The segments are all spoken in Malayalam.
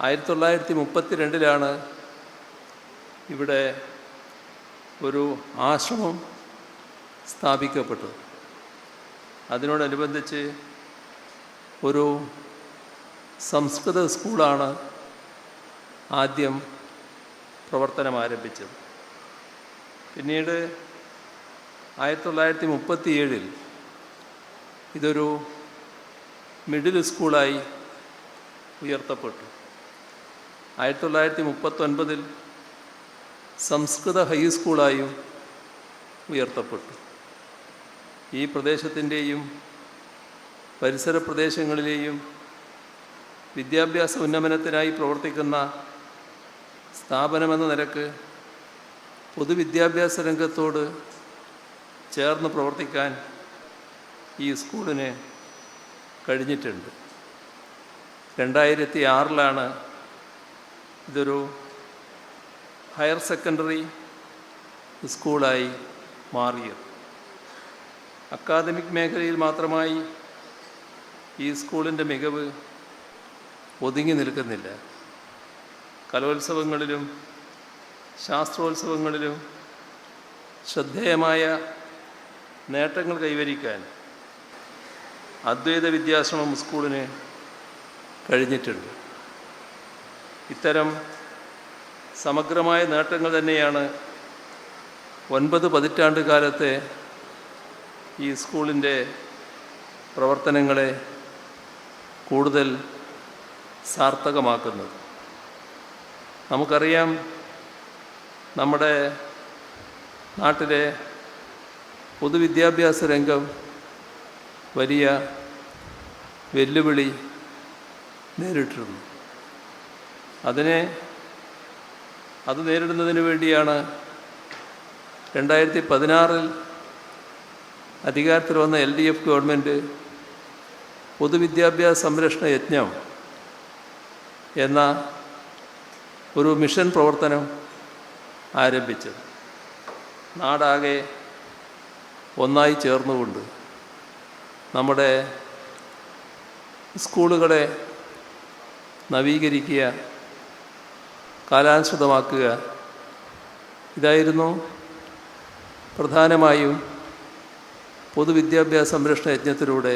1932 ഇവിടെ ഒരു ആശ്രമം സ്ഥാപിക്കപ്പെട്ടത്. അതിനോടനുബന്ധിച്ച് ഒരു സംസ്കൃത സ്കൂളാണ് ആദ്യം പ്രവർത്തനം ആരംഭിച്ചത്. പിന്നീട് 1937 ഇതൊരു മിഡിൽ സ്കൂളായി ഉയർത്തപ്പെട്ടു. 1939 സംസ്കൃത ഹൈസ്കൂളായും ഉയർത്തപ്പെട്ടു. ഈ പ്രദേശത്തിൻ്റെയും പരിസര പ്രദേശങ്ങളിലെയും വിദ്യാഭ്യാസ ഉന്നമനത്തിനായി പ്രവർത്തിക്കുന്ന സ്ഥാപനമെന്ന നിലക്ക് പൊതുവിദ്യാഭ്യാസ രംഗത്തോട് ചേർന്ന് പ്രവർത്തിക്കാൻ ഈ സ്കൂളിന് കഴിഞ്ഞിട്ടുണ്ട്. 2006 ഇതൊരു ഹയർ സെക്കൻഡറി സ്കൂളായി മാറിയത്. അക്കാദമിക് മേഖലയിൽ മാത്രമായി ഈ സ്കൂളിൻ്റെ മികവ് ഒതുങ്ങി നിൽക്കുന്നില്ല. കലോത്സവങ്ങളിലും ശാസ്ത്രോത്സവങ്ങളിലും ശ്രദ്ധേയമായ നേട്ടങ്ങൾ കൈവരിക്കാൻ അദ്വൈത വിദ്യാശ്രമം സ്കൂളിന് കഴിഞ്ഞിട്ടുണ്ട്. ഇത്തരം സമഗ്രമായ നേട്ടങ്ങൾ തന്നെയാണ് 9 പതിറ്റാണ്ട് കാലത്തെ ഈ സ്കൂളിൻ്റെ പ്രവർത്തനങ്ങളെ കൂടുതൽ സാർത്ഥകമാക്കുന്നത്. നമുക്കറിയാം, നമ്മുടെ നാട്ടിലെ പൊതുവിദ്യാഭ്യാസ രംഗം വലിയ വെല്ലുവിളി നേരിട്ടിരുന്നു. അത് നേരിടുന്നതിന് വേണ്ടിയാണ് 2016 അധികാരത്തിൽ വന്ന LDF ഗവൺമെൻറ് പൊതുവിദ്യാഭ്യാസ സംരക്ഷണ യജ്ഞം എന്ന ഒരു മിഷൻ പ്രവർത്തനം ആരംഭിച്ചത്. നാടാകെ ഒന്നായി ചേർന്നുകൊണ്ട് നമ്മുടെ സ്കൂളുകളെ നവീകരിക്കുക, കാലാനുസൃതമാക്കുക, ഇതായിരുന്നു പ്രധാനമായും പൊതുവിദ്യാഭ്യാസ സംരക്ഷണ യജ്ഞത്തിലൂടെ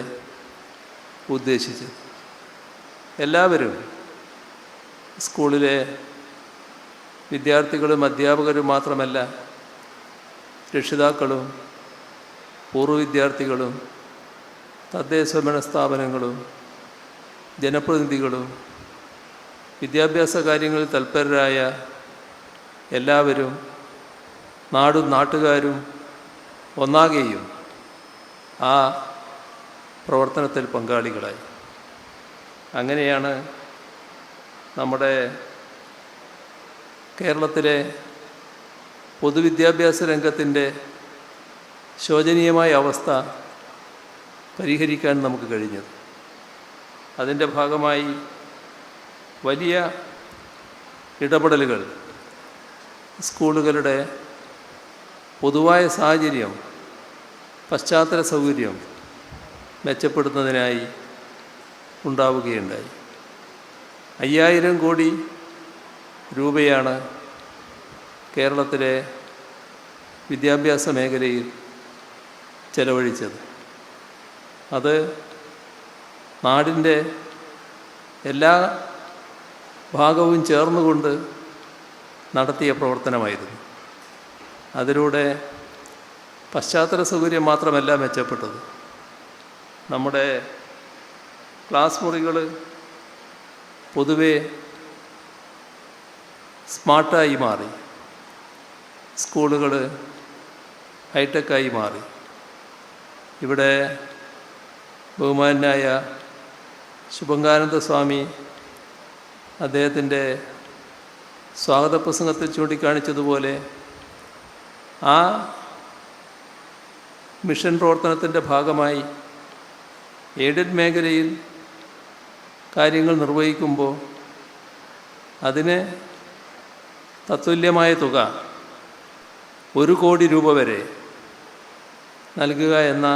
ഉദ്ദേശിച്ചത്. എല്ലാവരും, സ്കൂളിലെ വിദ്യാർത്ഥികളും അധ്യാപകരും മാത്രമല്ല, രക്ഷിതാക്കളും പൂർവ്വ വിദ്യാർത്ഥികളും തദ്ദേശഭരണ സ്ഥാപനങ്ങളും ജനപ്രതിനിധികളും വിദ്യാഭ്യാസ കാര്യങ്ങളിൽ തൽപരരായ എല്ലാവരും, നാടും നാട്ടുകാരും ഒന്നാകെയും ആ പ്രവർത്തനത്തിൽ പങ്കാളികളായി. അങ്ങനെയാണ് നമ്മുടെ കേരളത്തിലെ പൊതുവിദ്യാഭ്യാസ രംഗത്തിൻ്റെ ശോചനീയമായ അവസ്ഥ പരിഹരിക്കാൻ നമുക്ക് കഴിഞ്ഞത്. അതിൻ്റെ ഭാഗമായി വലിയ ഇടപെടലുകൾ സ്കൂളുകളുടെ പൊതുവായ സാഹചര്യം, പശ്ചാത്തല സൗകര്യം മെച്ചപ്പെടുത്തുന്നതിനായി ഉണ്ടാവുകയുണ്ടായി. 5000 കോടി രൂപയാണ് കേരളത്തിലെ വിദ്യാഭ്യാസ മേഖലയിൽ ചെലവഴിച്ചത്. അത് നാടിൻ്റെ എല്ലാ ഭാഗവും ചേർന്നുകൊണ്ട് നടത്തിയ പ്രവർത്തനമായിരുന്നു. അതിലൂടെ പശ്ചാത്തല സൗകര്യം മാത്രമല്ല മെച്ചപ്പെട്ടത്, നമ്മുടെ ക്ലാസ് മുറികൾ പൊതുവെ സ്മാർട്ടായി മാറി, സ്കൂളുകൾ ഹൈടെക്കായി മാറി. ഇവിടെ ബഹുമാന്യനായ ശുഭങ്കാനന്ദ സ്വാമി അദ്ദേഹത്തിൻ്റെ സ്വാഗത പ്രസംഗത്തിൽ ചൂണ്ടിക്കാണിച്ചതുപോലെ ആ മിഷൻ പ്രവർത്തനത്തിൻ്റെ ഭാഗമായി എയ്ഡഡ് മേഖലയിൽ കാര്യങ്ങൾ നിർവഹിക്കുമ്പോൾ അതിന് തത്തുല്യമായ തുക 1 കോടി രൂപ വരെ നൽകുക എന്ന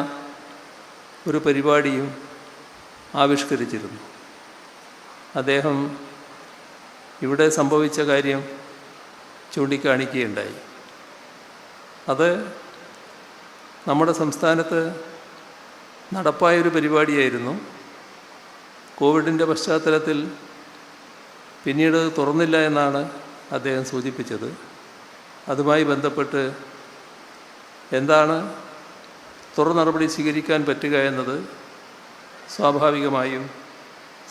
ഒരു പരിപാടിയും ആവിഷ്കരിച്ചിരുന്നു. അദ്ദേഹം ഇവിടെ സംഭവിച്ച കാര്യം ചൂണ്ടിക്കാണിക്കുകയുണ്ടായി. അത് നമ്മുടെ സംസ്ഥാനത്ത് നടപ്പായൊരു പരിപാടിയായിരുന്നു. കോവിഡിൻ്റെ പശ്ചാത്തലത്തിൽ പിന്നീട് തുറന്നില്ല എന്നാണ് അദ്ദേഹം സൂചിപ്പിച്ചത്. അതുമായി ബന്ധപ്പെട്ട് എന്താണ് തുടർ നടപടി സ്വീകരിക്കാൻ പറ്റുക എന്നത് സ്വാഭാവികമായും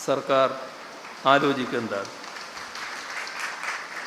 സർക്കാർ ആലോചിക്കുന്നതാണ്.